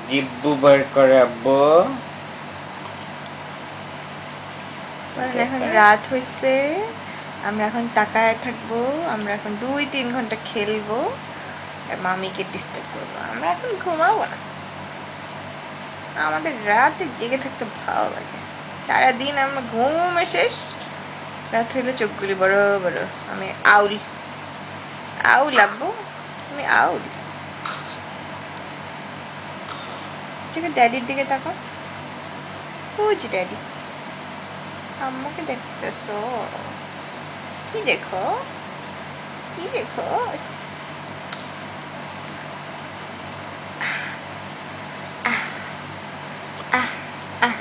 জিব্বু বের করে আব্বু। এখন রাত হয়েছে, আমরা এখন তাকায় থাকবো, আমরা এখন 2-3 ঘন্টা খেলবো আর মামিকে ডিস্টার্ব করবো। আমরা এখন ঘুমাবো না, আমাদের রাতে জেগে থাকতে ভালো লাগে। সারাদিন আমরা ঘুমে শেষ, রাত হইলে চোখগুলি বড় বড়। আমি আউল আউল আব্বু, আমি আউল। ঠিক আছে, ড্যাডির দিকে তাকাও। বুঝি ড্যাডি, আম্মুকে দেখতেছো? কি দেখো, কি দেখো? আহ আহ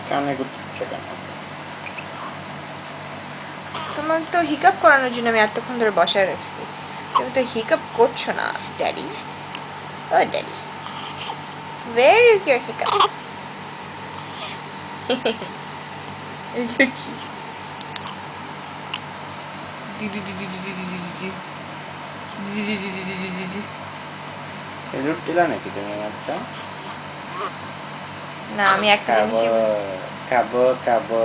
কানে করতে কেন? তোমার তো হিকাপ করানোর জন্য আমি এতক্ষণ ধরে বসায় রাখছি, তুমি তো হিকাপ করছো না ড্যাডি। ও daddy, where is your hiccup? এগুলো কি? সেলুট দিলা নাকি তুমি একটা? না, আমি একটা খাবো জিনিসই খাবো খাবো।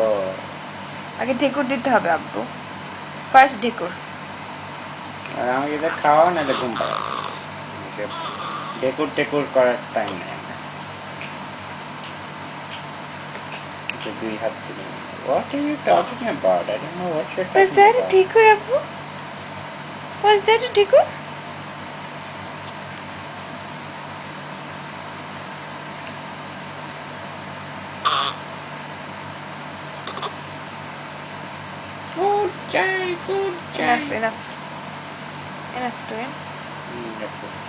আগে ঢেকুর দিতে হবে আব্বু, ফার্স্ট ঢেকুর। আর আমাকে এটা খাওয়া না, এটা ঘুম পাড়াও। ডেকুর টেকুর করার টাইম নেই আমার। দুই হাত তুলে। What are you talking about? I don't know what you're Was talking that a about. ঢেকুর আব্বু? Was that a ঢেকুর? Food চাই, food চাই। Enough, enough, enough to him. দেখতেছি।